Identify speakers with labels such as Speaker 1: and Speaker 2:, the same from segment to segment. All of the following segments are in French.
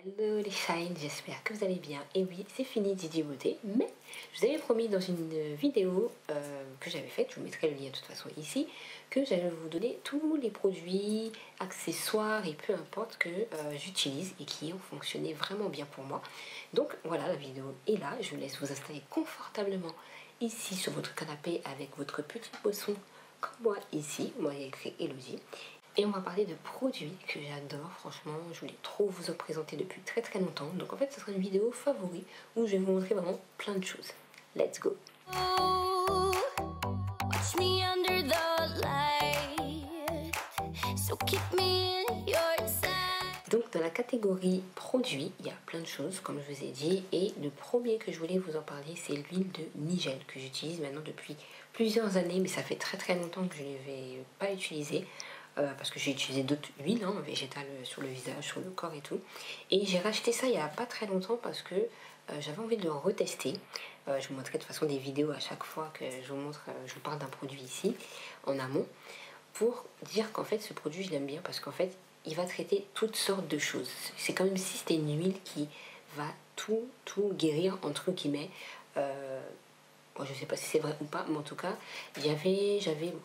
Speaker 1: Hello les shines, j'espère que vous allez bien. Et oui, c'est fini Didi Beauté, mais je vous avais promis dans une vidéo que j'avais faite, je vous mettrai le lien de toute façon ici, que j'allais vous donner tous les produits, accessoires et peu importe que j'utilise et qui ont fonctionné vraiment bien pour moi. Donc voilà, la vidéo est là, je vous laisse vous installer confortablement ici sur votre canapé avec votre petit boisson comme moi ici, moi il y a écrit Elodie. Et on va parler de produits que j'adore, franchement, je voulais trop vous en présenter depuis très longtemps. Donc en fait, ce sera une vidéo favori où je vais vous montrer vraiment plein de choses. Let's go! Donc dans la catégorie produits, il y a plein de choses, comme je vous ai dit. Et le premier que je voulais vous en parler, c'est l'huile de Nigel que j'utilise maintenant depuis plusieurs années. Mais ça fait très longtemps que je ne l'avais pas utilisée. Parce que j'ai utilisé d'autres huiles végétales sur le visage, sur le corps et tout. Et j'ai racheté ça il n'y a pas très longtemps parce que j'avais envie de le retester. Je vous montrerai de toute façon des vidéos à chaque fois que je vous montre, je vous parle d'un produit ici, en amont, pour dire qu'en fait ce produit je l'aime bien parce qu'en fait il va traiter toutes sortes de choses. C'est comme si c'était une huile qui va tout guérir entre guillemets. Bon, je ne sais pas si c'est vrai ou pas, mais en tout cas, j'avais,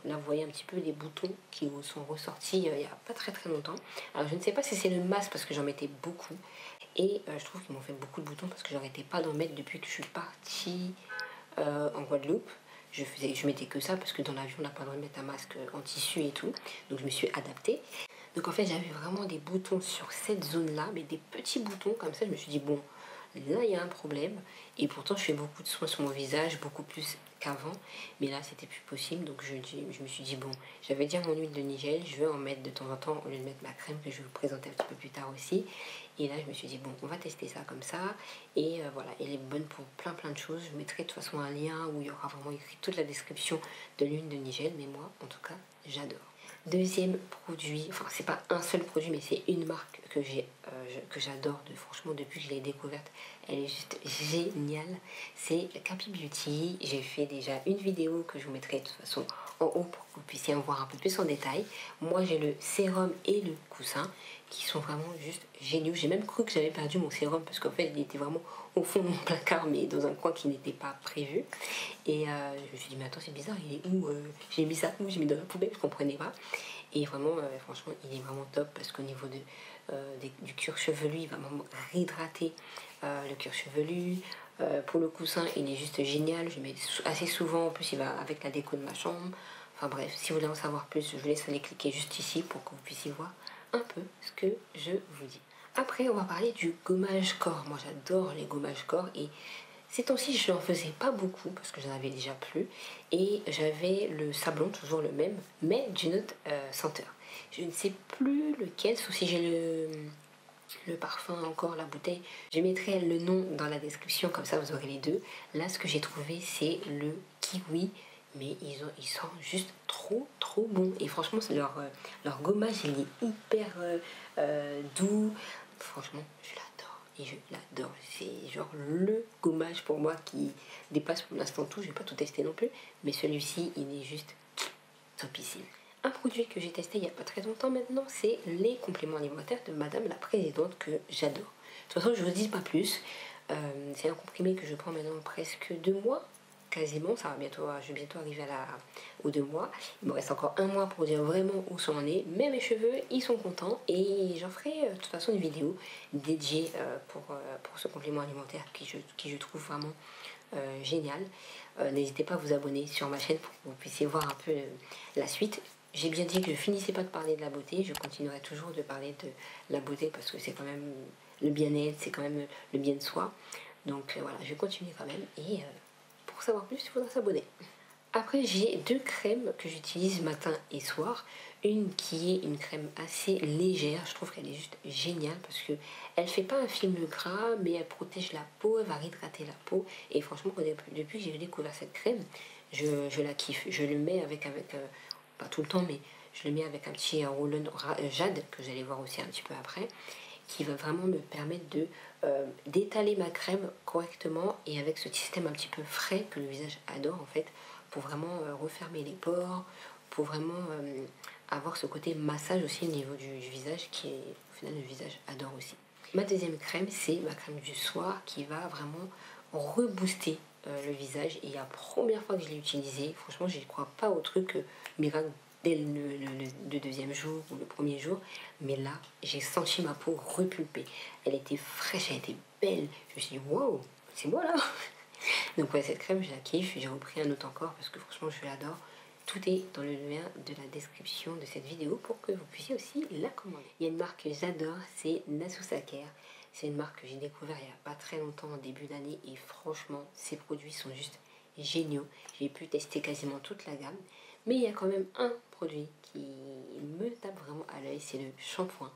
Speaker 1: là vous voyez un petit peu les boutons qui sont ressortis il n'y a pas très longtemps. Alors je ne sais pas si c'est le masque parce que j'en mettais beaucoup. Et je trouve qu'ils m'ont fait beaucoup de boutons parce que j'arrêtais pas d'en mettre depuis que je suis partie en Guadeloupe. Je mettais que ça parce que dans l'avion on n'a pas le droit de mettre un masque en tissu et tout. Donc je me suis adaptée. Donc en fait j'avais vraiment des boutons sur cette zone là, mais des petits boutons comme ça. Je me suis dit bon, là il y a un problème. Et pourtant je fais beaucoup de soins sur mon visage, beaucoup plus qu'avant, mais là c'était plus possible. Donc je me suis dit bon, j'avais déjà mon huile de Nigel, je vais en mettre de temps en temps au lieu de mettre ma crème que je vais vous présenter un petit peu plus tard aussi. Et là je me suis dit bon, on va tester ça comme ça. Et voilà, elle est bonne pour plein de choses. Je mettrai de toute façon un lien où il y aura vraiment écrit toute la description de l'huile de Nigel, mais moi en tout cas j'adore. Deuxième produit, enfin c'est pas un seul produit mais c'est une marque que j'adore franchement depuis que je l'ai découverte, elle est juste géniale, c'est Capi Beauty. J'ai fait déjà une vidéo que je vous mettrai de toute façon en haut pour que vous puissiez en voir un peu plus en détail. Moi j'ai le sérum et le coussin qui sont vraiment juste géniaux. J'ai même cru que j'avais perdu mon sérum parce qu'en fait il était vraiment au fond de mon placard mais dans un coin qui n'était pas prévu. Et je me suis dit mais attends c'est bizarre, il est où j'ai mis ça où, j'ai mis dans la poubelle, je comprenais pas. Et vraiment franchement il est vraiment top parce qu'au niveau du cuir chevelu il va vraiment réhydrater le cuir chevelu. Pour le coussin il est juste génial, je le mets assez souvent, en plus il va avec la déco de ma chambre. Enfin bref, si vous voulez en savoir plus, je vous laisse aller cliquer juste ici pour que vous puissiez voir un peu ce que je vous dis. Après, on va parler du gommage corps. Moi, j'adore les gommages corps et ces temps-ci, je n'en faisais pas beaucoup parce que j'en avais déjà plus. Et j'avais le sablon, toujours le même, mais d'une autre senteur. Je ne sais plus lequel, sauf si j'ai le parfum encore, la bouteille. Je mettrai le nom dans la description, comme ça vous aurez les deux. Là, ce que j'ai trouvé, c'est le kiwi. Mais ils sont juste trop bons. Et franchement, leur gommage, il est hyper doux. Franchement, je l'adore. Et je l'adore. C'est genre le gommage pour moi qui dépasse pour l'instant tout. Je vais pas tout tester non plus. Mais celui-ci, il est juste topissime. Un produit que j'ai testé il n'y a pas très longtemps maintenant, c'est les compléments alimentaires de Madame la Présidente que j'adore. De toute façon, je ne vous dis pas plus. C'est un comprimé que je prends maintenant presque 2 mois. Quasiment, ça va bientôt, je vais bientôt arriver aux 2 mois. Il me reste encore 1 mois pour dire vraiment où ça en est. Mais mes cheveux, ils sont contents. Et j'en ferai de toute façon une vidéo dédiée pour ce complément alimentaire qui je trouve vraiment génial. N'hésitez pas à vous abonner sur ma chaîne pour que vous puissiez voir un peu la suite. J'ai bien dit que je finissais pas de parler de la beauté. Je continuerai toujours de parler de la beauté parce que c'est quand même le bien-être, c'est quand même le bien de soi. Donc voilà, je vais continuer quand même. Et pour savoir plus, il faudra s'abonner. Après, j'ai 2 crèmes que j'utilise matin et soir. Une qui est une crème assez légère. Je trouve qu'elle est juste géniale parce que elle fait pas un film gras, mais elle protège la peau, elle va réhydrater la peau. Et franchement, depuis que j'ai découvert cette crème, je la kiffe. Je le mets avec pas tout le temps, mais je le mets avec un petit roll-on jade que vous allez voir aussi un petit peu après, qui va vraiment me permettre de d'étaler ma crème correctement et avec ce système un petit peu frais que le visage adore en fait, pour vraiment refermer les pores, pour vraiment avoir ce côté massage aussi au niveau du visage qui est, au final, le visage adore aussi. Ma deuxième crème, c'est ma crème du soir qui va vraiment rebooster le visage. Et la première fois que je l'ai utilisée, franchement, je ne crois pas au truc miracle dès le deuxième jour ou le premier jour. Mais là, j'ai senti ma peau repulper. Elle était fraîche, elle était belle. Je me suis dit, waouh, c'est moi là. Donc ouais, cette crème, je la kiffe. J'ai repris un autre encore parce que franchement, je l'adore. Tout est dans le lien de la description de cette vidéo pour que vous puissiez aussi la commander. Il y a une marque que j'adore, c'est Nasusa Care. C'est une marque que j'ai découvert il n'y a pas très longtemps, en début d'année, et franchement, ces produits sont juste géniaux. J'ai pu tester quasiment toute la gamme, mais il y a quand même un produit qui me tape vraiment à l'œil, c'est le shampoing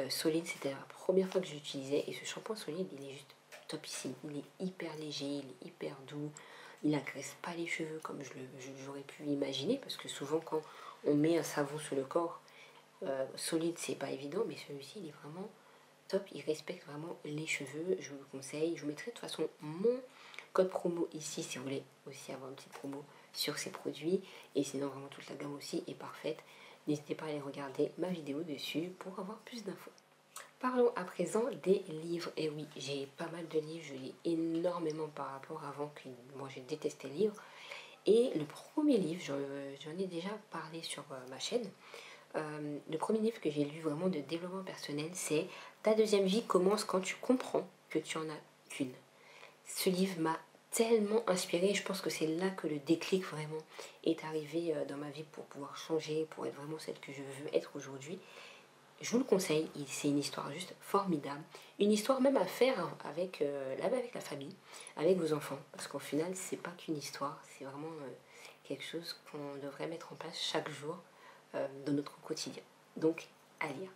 Speaker 1: solide. C'était la première fois que je l'utilisais, et ce shampoing solide, il est juste topissime. Il est hyper léger, il est hyper doux. Il n'agresse pas les cheveux comme j'aurais pu imaginer, parce que souvent quand on met un savon sur le corps solide, c'est pas évident, mais celui-ci il est vraiment top, il respecte vraiment les cheveux. Je vous le conseille. Je vous mettrai de toute façon mon code promo ici si vous voulez aussi avoir une petite promo sur ces produits, et sinon vraiment toute la gamme aussi est parfaite. N'hésitez pas à aller regarder ma vidéo dessus pour avoir plus d'infos. Parlons à présent des livres. Et oui, j'ai pas mal de livres, je lis énormément par rapport à avant, que moi j'ai détesté les livres. Et le premier livre, j'en ai déjà parlé sur ma chaîne. Le premier livre que j'ai lu vraiment de développement personnel, c'est Ta deuxième vie commence quand tu comprends que tu en as qu'une. Ce livre m'a tellement inspirée, je pense que c'est là que le déclic vraiment est arrivé dans ma vie pour pouvoir changer, pour être vraiment celle que je veux être aujourd'hui. Je vous le conseille, c'est une histoire juste formidable. Une histoire même à faire avec, avec la famille, avec vos enfants. Parce qu'au final, c'est pas qu'une histoire, c'est vraiment quelque chose qu'on devrait mettre en place chaque jour dans notre quotidien. Donc, à lire.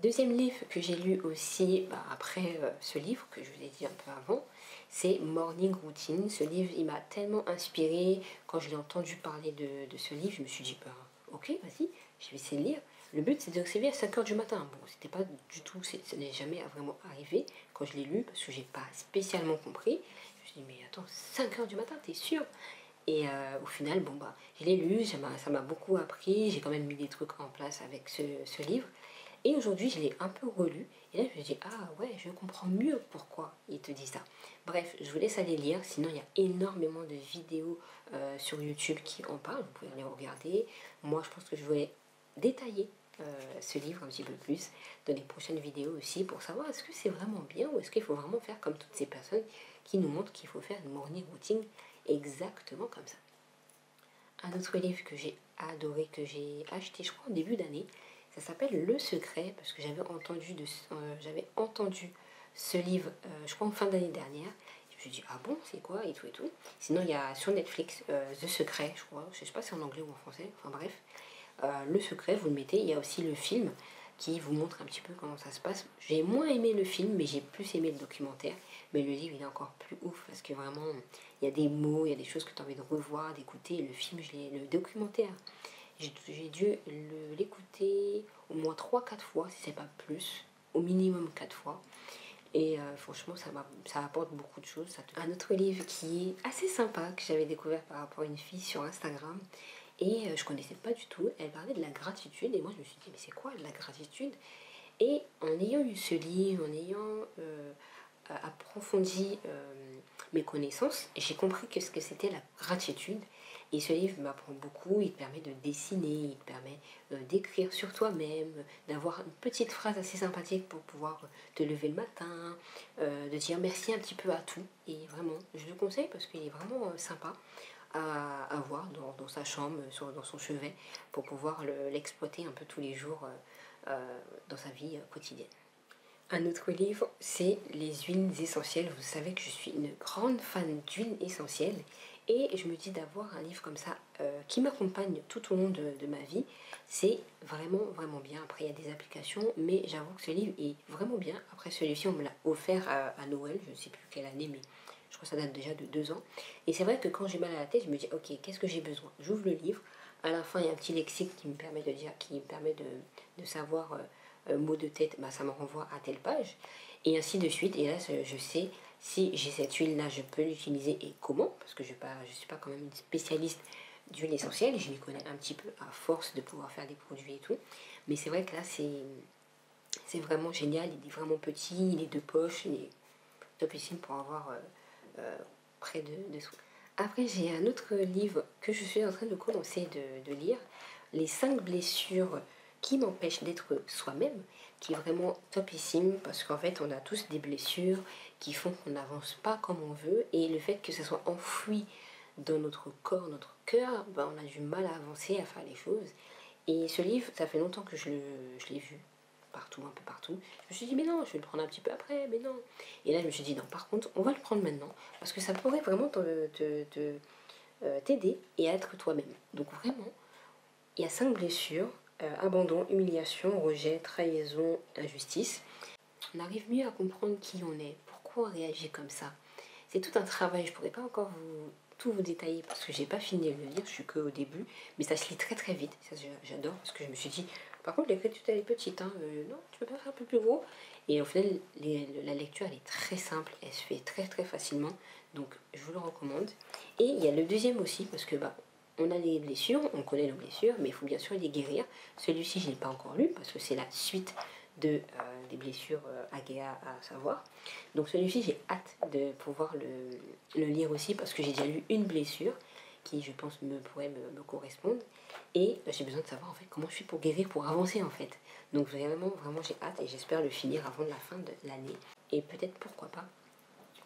Speaker 1: Deuxième livre que j'ai lu aussi après ce livre que je vous ai dit un peu avant, c'est Morning Routine. Ce livre, il m'a tellement inspiré. Quand je l'ai entendu parler de ce livre, je me suis dit, ok, vas-y, je vais essayer de lire. Le but, c'est de se réveiller à 5 heures du matin. Bon, c'était pas du tout, ça n'est jamais vraiment arrivé quand je l'ai lu, parce que j'ai pas spécialement compris. Je me suis dit, mais attends, 5 heures du matin, t'es sûr? Et au final, bon, je l'ai lu, ça m'a beaucoup appris. J'ai quand même mis des trucs en place avec ce livre. Et aujourd'hui, je l'ai un peu relu. Et là, je me dis, ah ouais, je comprends mieux pourquoi il te dit ça. Bref, je vous laisse aller lire. Sinon, il y a énormément de vidéos sur YouTube qui en parlent. Vous pouvez aller regarder. Moi, je pense que je vais détailler ce livre un petit peu plus dans les prochaines vidéos aussi pour savoir est-ce que c'est vraiment bien ou est-ce qu'il faut vraiment faire comme toutes ces personnes qui nous montrent qu'il faut faire une morning routine exactement comme ça. Un autre livre que j'ai adoré, que j'ai acheté, je crois, en début d'année, ça s'appelle Le Secret, parce que j'avais entendu ce livre, je crois, en fin d'année dernière. Je me suis dit, ah bon, c'est quoi, et tout et tout. Sinon, il y a sur Netflix The Secret, je crois, je sais pas si c'est en anglais ou en français, enfin bref. Le Secret, vous le mettez. Il y a aussi le film qui vous montre un petit peu comment ça se passe. J'ai moins aimé le film, mais j'ai plus aimé le documentaire. Mais le livre, il est encore plus ouf parce que vraiment, il y a des mots, il y a des choses que tu as envie de revoir, d'écouter. Le film, le documentaire, j'ai dû l'écouter au moins 3-4 fois, si c'est pas plus, au minimum 4 fois. Et franchement, ça apporte beaucoup de choses. Un autre livre qui est assez sympa, que j'avais découvert par rapport à une fille sur Instagram, et je connaissais pas du tout. Elle parlait de la gratitude, et moi je me suis dit, mais c'est quoi la gratitude? Et en ayant lu ce livre, en ayant approfondi mes connaissances, j'ai compris ce que c'était la gratitude. Et ce livre m'apprend beaucoup, il te permet de dessiner, il te permet d'écrire sur toi-même, d'avoir une petite phrase assez sympathique pour pouvoir te lever le matin, de dire merci un petit peu à tout. Et vraiment, je le conseille parce qu'il est vraiment sympa à avoir dans sa chambre, dans son chevet, pour pouvoir l'exploiter un peu tous les jours dans sa vie quotidienne. Un autre livre, c'est Les huiles essentielles. Vous savez que je suis une grande fan d'huiles essentielles et je me dis d'avoir un livre comme ça qui m'accompagne tout au long de ma vie, c'est vraiment vraiment bien. Après il y a des applications, mais j'avoue que ce livre est vraiment bien. Après celui-ci on me l'a offert à Noël, je ne sais plus quelle année, mais je crois que ça date déjà de 2 ans. Et c'est vrai que quand j'ai mal à la tête, je me dis ok, qu'est-ce que j'ai besoin? J'ouvre le livre, à la fin il y a un petit lexique qui me permet de dire, qui me permet de savoir mot de tête, ça me renvoie à telle page, et ainsi de suite. Et là, je sais si j'ai cette huile-là, je peux l'utiliser et comment, parce que je ne suis pas quand même une spécialiste d'huile essentielle, je m'y connais un petit peu à force de pouvoir faire des produits et tout. Mais c'est vrai que là, C'est vraiment génial, il est vraiment petit, il est de poche, il est topissime pour avoir près de soi. Après, j'ai un autre livre que je suis en train de commencer de lire, Les 5 blessures qui m'empêchent d'être soi-même, qui est vraiment topissime parce qu'en fait, on a tous des blessures qui font qu'on n'avance pas comme on veut et le fait que ça soit enfoui dans notre corps, notre cœur, ben, on a du mal à avancer, à faire les choses. Et ce livre, ça fait longtemps que je l'ai vu partout, un peu partout. Je me suis dit, mais non, je vais le prendre un petit peu après, mais non. Et là, je me suis dit, non, par contre, on va le prendre maintenant, parce que ça pourrait vraiment t'aider et être toi-même. Donc vraiment, il y a 5 blessures, abandon, humiliation, rejet, trahison, injustice. On arrive mieux à comprendre qui on est, pourquoi on réagit comme ça. C'est tout un travail, je ne pourrais pas encore tout vous détailler parce que j'ai pas fini de le lire, je suis qu'au début, mais ça se lit très très vite, ça j'adore parce que je me suis dit, par contre l'écriture elle est petite, hein, non, tu peux pas faire un peu plus gros. Et au final, la lecture elle est très simple, elle se fait très très facilement, donc je vous le recommande. Et il y a le deuxième aussi, parce que bah, on a les blessures, on connaît nos blessures, mais il faut bien sûr les guérir. Celui-ci, je ne l'ai pas encore lu parce que c'est la suite des blessures Agéa à savoir. Donc celui-ci, j'ai hâte de pouvoir le lire aussi parce que j'ai déjà lu une blessure qui, je pense, pourrait me correspondre. Et j'ai besoin de savoir en fait comment je suis pour guérir, pour avancer en fait. Donc vraiment, vraiment, j'ai hâte et j'espère le finir avant la fin de l'année. Et peut-être, pourquoi pas,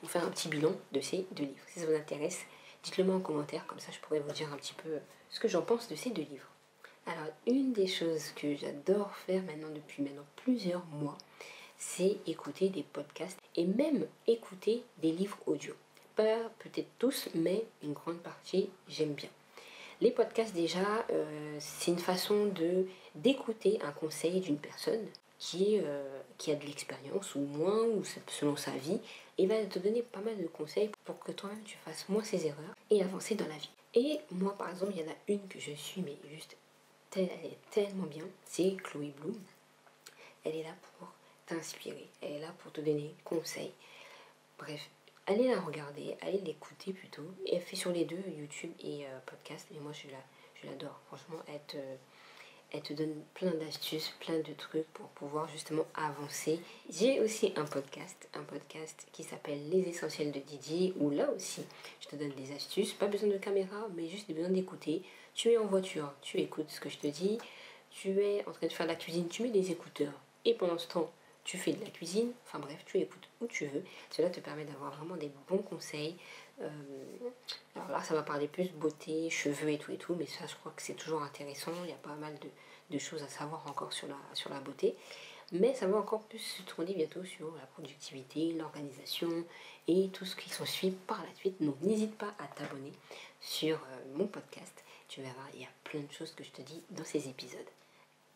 Speaker 1: vous faire un petit bilan de ces 2 livres. Si ça vous intéresse, dites-le moi en commentaire, comme ça je pourrais vous dire un petit peu ce que j'en pense de ces 2 livres. Alors, une des choses que j'adore faire depuis plusieurs mois, c'est écouter des podcasts et même écouter des livres audio. Pas peut-être tous, mais une grande partie, j'aime bien. Les podcasts déjà, c'est une façon d'écouter un conseil d'une personne qui a de l'expérience ou moins, ou selon sa vie, et va te donner pas mal de conseils pour que toi-même tu fasses moins ces erreurs et avancer dans la vie. Et moi par exemple, il y en a une que je suis, mais juste, elle est tellement bien, c'est Chloé Bloom. Elle est là pour t'inspirer, elle est là pour te donner conseils. Bref, allez la regarder, allez l'écouter plutôt. Et elle fait sur les deux, YouTube et podcast. Et moi, je l'adore. Franchement, elle te donne plein d'astuces, plein de trucs pour pouvoir justement avancer. J'ai aussi un podcast qui s'appelle Les Essentiels de Didier, où là aussi, je te donne des astuces. Pas besoin de caméra, mais juste besoin d'écouter. Tu es en voiture, tu écoutes ce que je te dis. Tu es en train de faire la cuisine, tu mets des écouteurs. Et pendant ce temps, tu fais de la cuisine, enfin bref, tu écoutes où tu veux. Cela te permet d'avoir vraiment des bons conseils. Alors là, ça va parler plus beauté, cheveux et tout, mais ça, je crois que c'est toujours intéressant. Il y a pas mal de choses à savoir encore sur la beauté. Mais ça va encore plus se tourner bientôt sur la productivité, l'organisation et tout ce qui s'ensuit par la suite. Donc n'hésite pas à t'abonner sur mon podcast. Tu verras, il y a plein de choses que je te dis dans ces épisodes.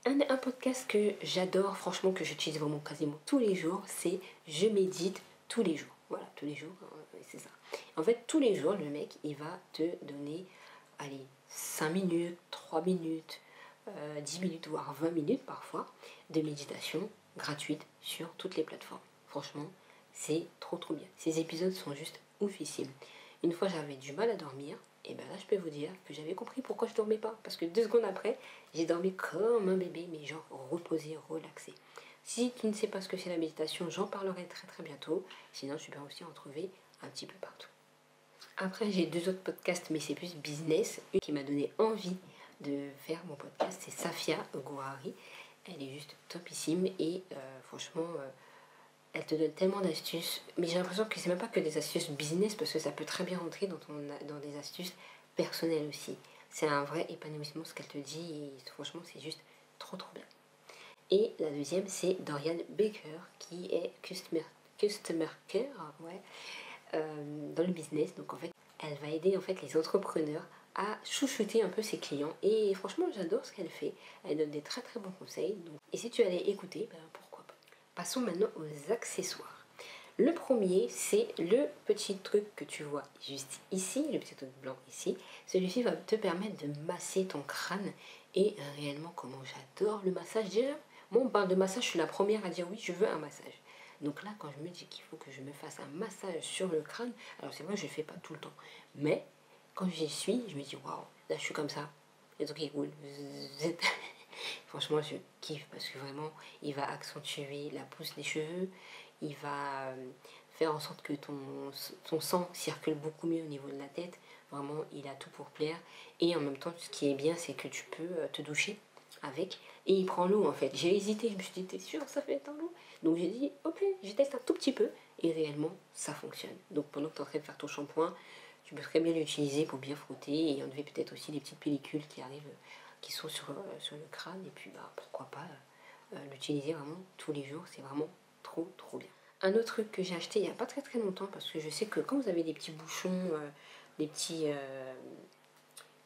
Speaker 1: Un podcast que j'adore, franchement, que j'utilise vraiment quasiment tous les jours, c'est Je médite tous les jours. Voilà, tous les jours, c'est ça. En fait, tous les jours, le mec, il va te donner, allez, 5 minutes, 3 minutes, 10 minutes, voire 20 minutes parfois, de méditation gratuite sur toutes les plateformes. Franchement, c'est trop trop bien. Ces épisodes sont juste oufissimes. Une fois, j'avais du mal à dormir. Et bien là, je peux vous dire que j'avais compris pourquoi je dormais pas. Parce que 2 secondes après, j'ai dormi comme un bébé, mais genre reposé, relaxé. Si tu ne sais pas ce que c'est la méditation, j'en parlerai très très bientôt. Sinon, je peux aussi en trouver un petit peu partout. Après, j'ai 2 autres podcasts, mais c'est plus business. Une qui m'a donné envie de faire mon podcast, c'est Safia Gouari. Elle est juste topissime et franchement, elle te donne tellement d'astuces. Mais j'ai l'impression que c'est même pas que des astuces business parce que ça peut très bien rentrer dans des astuces personnelles aussi. C'est un vrai épanouissement ce qu'elle te dit et franchement, c'est juste trop trop bien. Et la deuxième, c'est Dorian Baker qui est Customer Care, dans le business. Donc en fait, elle va aider en fait les entrepreneurs à chouchouter un peu ses clients. Et franchement, j'adore ce qu'elle fait. Elle donne des très très bons conseils. Donc, et si tu allais écouter, ben, pourquoi pas. Passons maintenant aux accessoires. Le premier, c'est le petit truc que tu vois juste ici, le petit truc blanc ici. Celui-ci va te permettre de masser ton crâne. Et réellement, comment j'adore le massage. Déjà, moi, on parle de massage, je suis la première à dire oui, je veux un massage. Donc là, quand je me dis qu'il faut que je me fasse un massage sur le crâne, alors c'est vrai que je ne le fais pas tout le temps. Mais quand j'y suis, je me dis waouh, là je suis comme ça. Les trucs qui roulent. Franchement, je kiffe parce que vraiment, il va accentuer la pousse des cheveux. Il va faire en sorte que ton sang circule beaucoup mieux au niveau de la tête. Vraiment, il a tout pour plaire. Et en même temps, ce qui est bien, c'est que tu peux te doucher avec. Et il prend l'eau en fait. J'ai hésité, je me suis dit, t'es sûr, ça fait un l'eau? Donc j'ai dit, ok, je teste un tout petit peu. Et réellement, ça fonctionne. Donc pendant que tu es en train de faire ton shampoing, tu peux très bien l'utiliser pour bien frotter et enlever peut-être aussi les petites pellicules qui arrivent, qui sont sur le crâne. Et puis bah, pourquoi pas l'utiliser vraiment tous les jours. C'est vraiment trop trop bien. Un autre truc que j'ai acheté il n'y a pas très très longtemps, parce que je sais que quand vous avez des petits bouchons, des petits...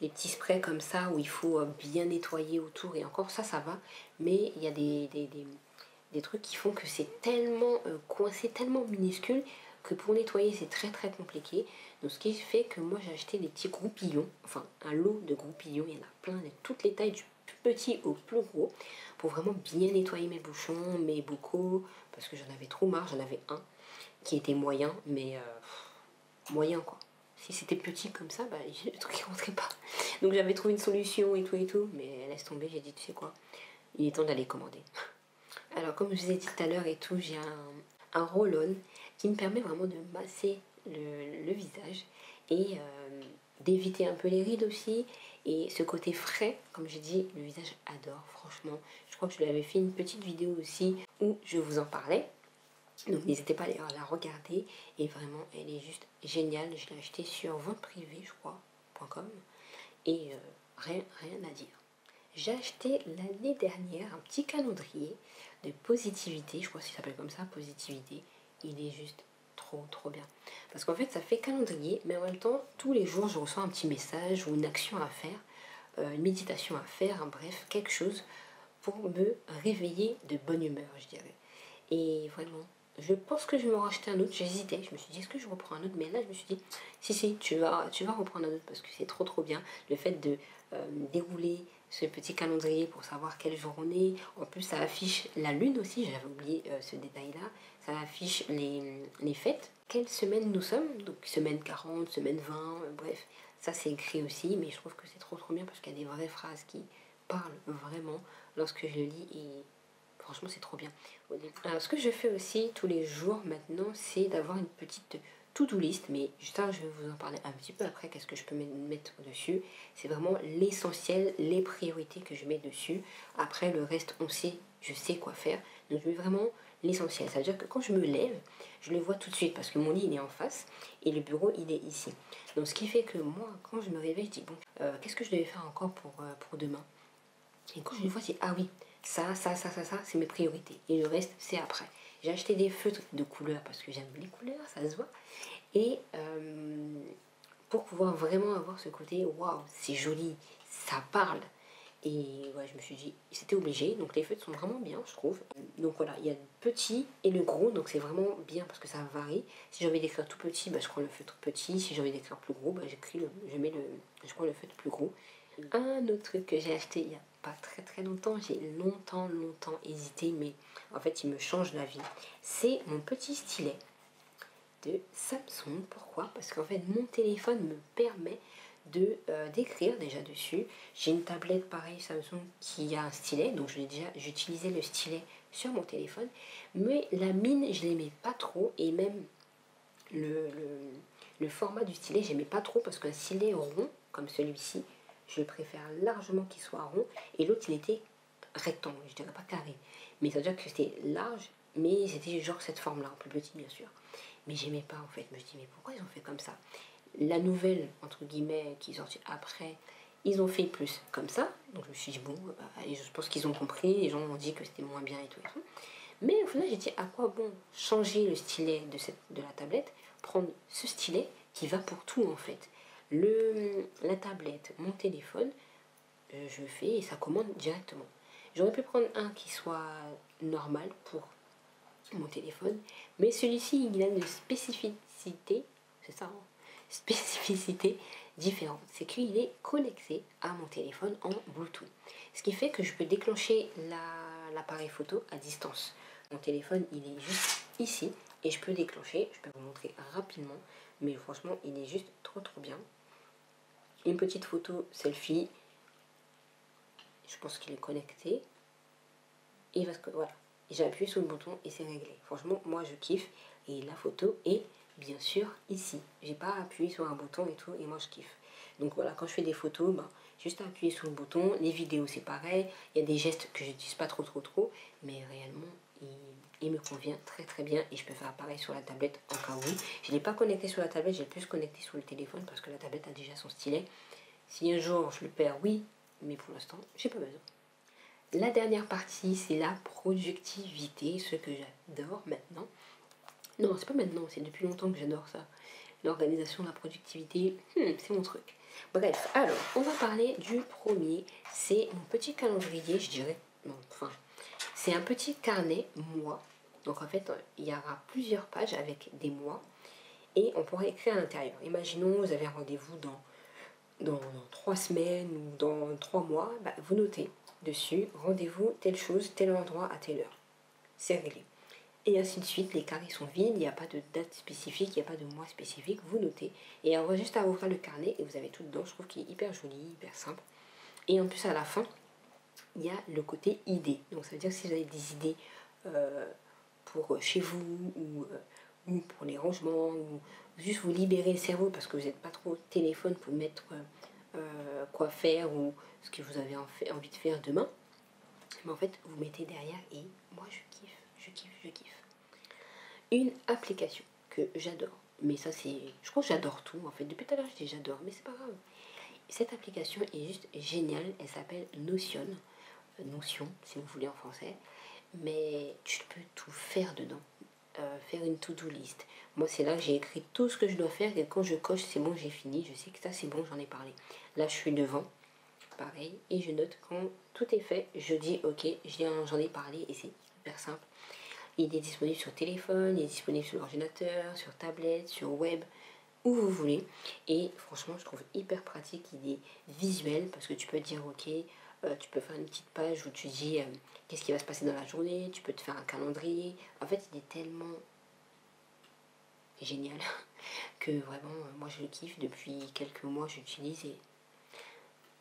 Speaker 1: les petits sprays comme ça où il faut bien nettoyer autour, et encore ça va, mais il y a des trucs qui font que c'est tellement coincé, tellement minuscule que pour nettoyer c'est très très compliqué. Donc ce qui fait que moi j'ai acheté des petits groupillons, enfin un lot de groupillons, il y en a plein de toutes les tailles, du plus petit au plus gros, pour vraiment bien nettoyer mes bouchons, mes bocaux, parce que j'en avais trop marre. J'en avais un qui était moyen, mais moyen quoi. Si c'était petit comme ça, bah, le truc ne rentrait pas. Donc j'avais trouvé une solution et tout, mais laisse tomber, j'ai dit tu sais quoi, il est temps d'aller commander. Alors comme je vous ai dit tout à l'heure et tout, j'ai un roll-on qui me permet vraiment de masser le visage et d'éviter un peu les rides aussi. Et ce côté frais, comme j'ai dit, le visage adore, franchement. Je crois que je lui avais fait une petite vidéo aussi où je vous en parlais. Donc n'hésitez pas à la regarder. Et vraiment, elle est juste géniale. Je l'ai achetée sur vente privée, je crois, .com. Et rien à dire. J'ai acheté l'année dernière un petit calendrier de positivité, je crois qu'il s'appelle comme ça, positivité. Il est juste trop bien. Parce qu'en fait, ça fait calendrier, mais en même temps, tous les jours, je reçois un petit message ou une action à faire, une méditation à faire, hein, bref, quelque chose pour me réveiller de bonne humeur, je dirais. Et vraiment, je pense que je vais me racheter un autre. J'hésitais, je me suis dit, est-ce que je reprends un autre? Mais là, je me suis dit, si, tu vas reprendre un autre parce que c'est trop bien. Le fait de dérouler ce petit calendrier pour savoir quel jour on est. En plus, ça affiche la lune aussi, j'avais oublié ce détail-là. Ça affiche les fêtes. Quelle semaine nous sommes? Donc, semaine 40, semaine 20, bref. Ça, c'est écrit aussi, mais je trouve que c'est trop bien parce qu'il y a des vraies phrases qui parlent vraiment lorsque je le lis et franchement, c'est trop bien. Alors, ce que je fais aussi tous les jours maintenant, c'est d'avoir une petite to-do list. Mais juste je vais vous en parler un petit peu après. Qu'est-ce que je peux mettre dessus? C'est vraiment l'essentiel, les priorités que je mets dessus. Après, le reste, je sais quoi faire. Donc, je mets vraiment l'essentiel. Ça veut dire que quand je me lève, je le vois tout de suite parce que mon lit, il est en face et le bureau, il est ici. Donc, ce qui fait que moi, quand je me réveille, je dis, bon, qu'est-ce que je devais faire encore pour demain? Et quand je le vois, je dis, ah oui, ça, c'est mes priorités. Et le reste, c'est après. J'ai acheté des feutres de couleurs parce que j'aime les couleurs, ça se voit. Et pour pouvoir vraiment avoir ce côté, waouh, c'est joli, ça parle. Et ouais, je me suis dit, c'était obligé. Donc les feutres sont vraiment bien, je trouve. Donc voilà, il y a le petit et le gros. Donc c'est vraiment bien parce que ça varie. Si j'ai envie d'écrire tout petit, bah, je prends le feutre petit. Si j'ai envie d'écrire plus gros, bah, je prends le feutre plus gros. Un autre truc que j'ai acheté il n'y a pas très longtemps, j'ai longtemps hésité, mais en fait il me change la vie. C'est mon petit stylet de Samsung. Pourquoi? Parce qu'en fait mon téléphone me permet d'écrire déjà dessus. J'ai une tablette pareil Samsung qui a un stylet, donc j'utilisais le stylet sur mon téléphone, mais la mine je l'aimais pas trop, et même le format du stylet j'aimais pas trop parce qu'un stylet rond comme celui-ci, je préfère largement qu'il soit rond, et l'autre il était rectangle, je dirais pas carré, mais ça veut dire que c'était large, mais c'était genre cette forme là, un peu petit bien sûr, mais j'aimais pas en fait. Je me dis mais pourquoi ils ont fait comme ça? La nouvelle entre guillemets qui est sortie après, ils ont fait plus comme ça, donc je me suis dit bon, et je pense qu'ils ont compris, les gens m'ont dit que c'était moins bien et tout. Mais au final j'ai dit à quoi bon changer le stylet de la tablette, prendre ce stylet qui va pour tout en fait. La tablette, mon téléphone, je fais et ça commande directement. J'aurais pu prendre un qui soit normal pour mon téléphone, mais celui-ci il a une spécificité, c'est ça, hein, spécificité différente. C'est qu'il est connecté à mon téléphone en Bluetooth. Ce qui fait que je peux déclencher l'appareil photo à distance. Mon téléphone il est juste ici et je peux déclencher, je peux vous montrer rapidement, mais franchement il est juste trop bien. Une petite photo selfie je pense qu'il est connecté. Et parce que voilà, j'ai appuyé sur le bouton et c'est réglé. Franchement, moi je kiffe. Et la photo est bien sûr ici. J'ai pas appuyé sur un bouton et tout, et moi je kiffe. Donc voilà, quand je fais des photos, bah, juste appuyer sur le bouton. Les vidéos c'est pareil. Il y a des gestes que j'utilise pas trop, mais réellement il me convient très très bien. Et je peux faire pareil sur la tablette en cas où. Je l'ai pas connecté sur la tablette, j'ai plus connecté sur le téléphone parce que la tablette a déjà son stylet. Si un jour je le perds, oui, mais pour l'instant, j'ai pas besoin. La dernière partie, c'est la productivité, ce que j'adore maintenant. Non, c'est pas maintenant, c'est depuis longtemps que j'adore ça. L'organisation, la productivité, c'est mon truc. Bref, alors, on va parler du premier. C'est mon petit calendrier, je dirais. Non, enfin, c'est un petit carnet mois. Donc en fait, il y aura plusieurs pages avec des mois. Et on pourra écrire à l'intérieur. Imaginons, vous avez un rendez-vous dans 3 semaines ou dans 3 mois. Bah, vous notez dessus, rendez-vous, telle chose, tel endroit, à telle heure. C'est réglé. Et ainsi de suite, les carrés sont vides, il n'y a pas de date spécifique, il n'y a pas de mois spécifique, vous notez. Et on va juste à ouvrir le carnet et vous avez tout dedans, je trouve qu'il est hyper joli, hyper simple. Et en plus à la fin, il y a le côté idée. Donc ça veut dire que si vous avez des idées pour chez vous ou pour les rangements, ou juste vous libérer le cerveau parce que vous n'êtes pas trop au téléphone pour mettre quoi faire ou ce que vous avez envie de faire demain, mais en fait vous mettez derrière et moi je kiffe, je kiffe, je kiffe. Une application que j'adore, mais ça c'est, je crois que j'adore tout en fait, depuis tout à l'heure je dis j'adore, mais c'est pas grave. Cette application est juste géniale, elle s'appelle Notion, Notion si vous voulez en français, mais tu peux tout faire dedans. Faire une to-do list. Moi, c'est là que j'ai écrit tout ce que je dois faire et quand je coche, c'est bon, j'ai fini. Je sais que ça, c'est bon, j'en ai parlé. Là, je suis devant, pareil, et je note quand tout est fait. Je dis, ok, j'en ai parlé et c'est hyper simple. Il est disponible sur téléphone, il est disponible sur l'ordinateur, sur tablette, sur web, où vous voulez. Et franchement, je trouve hyper pratique. Il est visuel parce que tu peux dire, ok, tu peux faire une petite page où tu dis qu'est-ce qui va se passer dans la journée. Tu peux te faire un calendrier. En fait, il est tellement génial que vraiment, moi je le kiffe. Depuis quelques mois, j'utilise et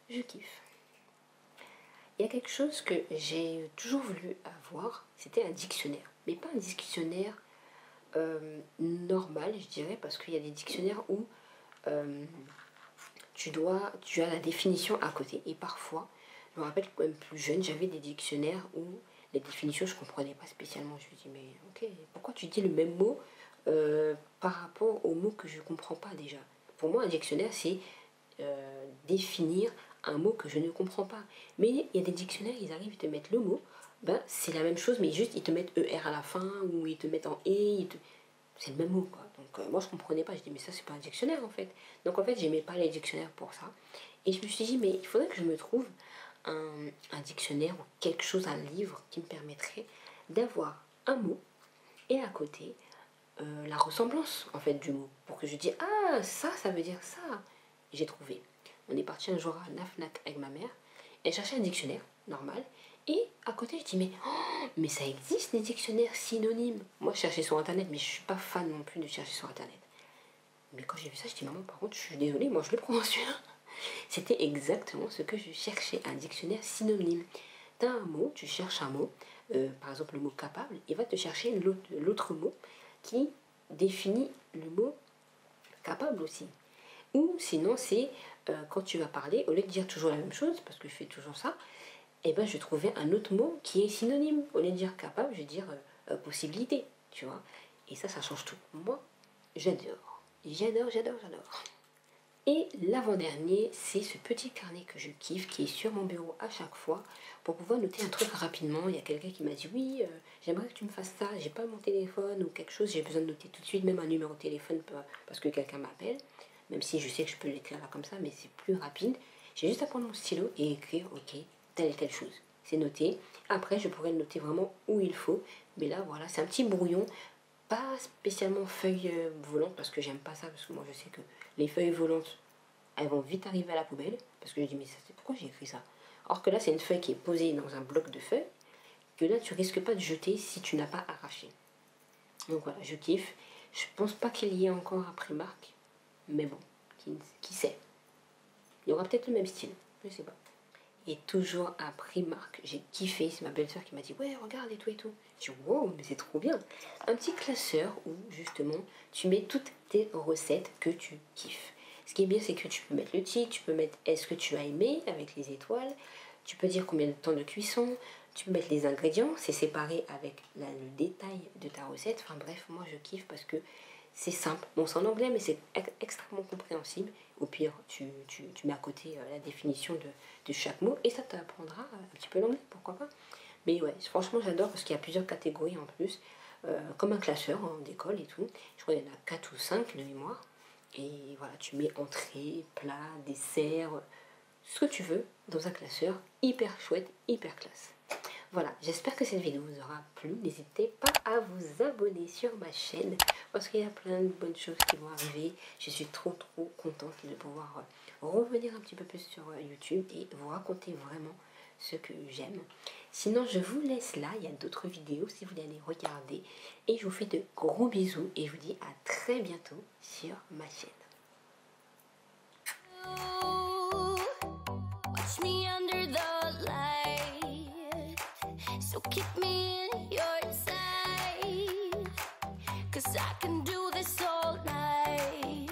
Speaker 1: je kiffe. Il y a quelque chose que j'ai toujours voulu avoir, c'était un dictionnaire. Mais pas un dictionnaire normal, je dirais, parce qu'il y a des dictionnaires où tu as la définition à côté. Et parfois, je me rappelle que même plus jeune, j'avais des dictionnaires où les définitions, je ne comprenais pas spécialement. Je me dis, mais ok, pourquoi tu dis le même mot par rapport au mot que je ne comprends pas déjà? Pour moi, un dictionnaire, c'est définir un mot que je ne comprends pas. Mais il y a des dictionnaires, ils arrivent, ils te mettent le mot, ben, c'est la même chose, mais juste ils te mettent ER à la fin, ou ils te mettent en E, c'est le même mot, quoi. Donc moi, je comprenais pas, je dis, mais ça, c'est pas un dictionnaire, en fait. Donc en fait, j'aimais pas les dictionnaires pour ça. Et je me suis dit, mais il faudrait que je me trouve un dictionnaire ou quelque chose, un livre qui me permettrait d'avoir un mot et à côté la ressemblance, en fait, du mot. Pour que je dise, ah, ça veut dire ça. J'ai trouvé. On est parti un jour à la FNAC avec ma mère. Elle cherchait un dictionnaire normal. Et à côté, je dis, mais ça existe les dictionnaires synonymes. Moi, je cherchais sur Internet, mais je suis pas fan non plus de chercher sur Internet. Mais quand j'ai vu ça, je dis, maman, par contre, je suis désolée, moi, je le prends celui-là. C'était exactement ce que je cherchais, un dictionnaire synonyme. Tu as un mot, tu cherches un mot, par exemple le mot capable, il va te chercher l'autre mot qui définit le mot capable aussi. Ou sinon, c'est quand tu vas parler, au lieu de dire toujours la même chose, parce que je fais toujours ça, et ben je trouvais un autre mot qui est synonyme. Au lieu de dire capable, je vais dire possibilité, tu vois. Et ça change tout. Moi, j'adore. J'adore, j'adore, j'adore. Et l'avant-dernier, c'est ce petit carnet que je kiffe, qui est sur mon bureau à chaque fois, pour pouvoir noter un truc rapidement. Il y a quelqu'un qui m'a dit, oui, j'aimerais que tu me fasses ça, j'ai pas mon téléphone ou quelque chose, j'ai besoin de noter tout de suite, même un numéro de téléphone parce que quelqu'un m'appelle, même si je sais que je peux l'écrire là comme ça, mais c'est plus rapide. J'ai juste à prendre mon stylo et écrire, ok, telle et telle chose. C'est noté. Après, je pourrais le noter vraiment où il faut. Mais là, voilà, c'est un petit brouillon. Pas spécialement feuille volante, parce que j'aime pas ça, parce que moi, je sais que les feuilles volantes, elles vont vite arriver à la poubelle. Parce que je dis, mais ça, c'est pourquoi j'ai écrit ça? Or que là, c'est une feuille qui est posée dans un bloc de feuilles, que là, tu risques pas de jeter si tu n'as pas arraché. Donc voilà, je kiffe. Je pense pas qu'il y ait encore un Primark. Mais bon, qui sait? Il y aura peut-être le même style, je sais pas. et toujours à Primark. J'ai kiffé, c'est ma belle-sœur qui m'a dit ouais regarde et tout et tout. J'ai dit wow mais c'est trop bien. Un petit classeur où justement tu mets toutes tes recettes que tu kiffes. Ce qui est bien c'est que tu peux mettre le titre, tu peux mettre est-ce que tu as aimé avec les étoiles, tu peux dire combien de temps de cuisson, tu peux mettre les ingrédients, c'est séparé avec le détail de ta recette. Enfin bref, moi je kiffe parce que c'est simple. Bon, c'est en anglais, mais c'est extrêmement compréhensible. Au pire, tu mets à côté la définition de chaque mot et ça t'apprendra un petit peu l'anglais, pourquoi pas. Mais ouais, franchement, j'adore parce qu'il y a plusieurs catégories en plus, comme un classeur d'école et tout. Je crois qu'il y en a 4 ou 5 de mémoire. Et voilà, tu mets entrée, plat, dessert, ce que tu veux dans un classeur hyper chouette, hyper classe. Voilà, j'espère que cette vidéo vous aura plu. N'hésitez pas à vous abonner sur ma chaîne parce qu'il y a plein de bonnes choses qui vont arriver. Je suis trop contente de pouvoir revenir un petit peu plus sur YouTube et vous raconter vraiment ce que j'aime. Sinon, je vous laisse là. Il y a d'autres vidéos si vous voulez aller regarder. Et je vous fais de gros bisous et je vous dis à très bientôt sur ma chaîne. So keep me in your sight, 'cause I can do this all night.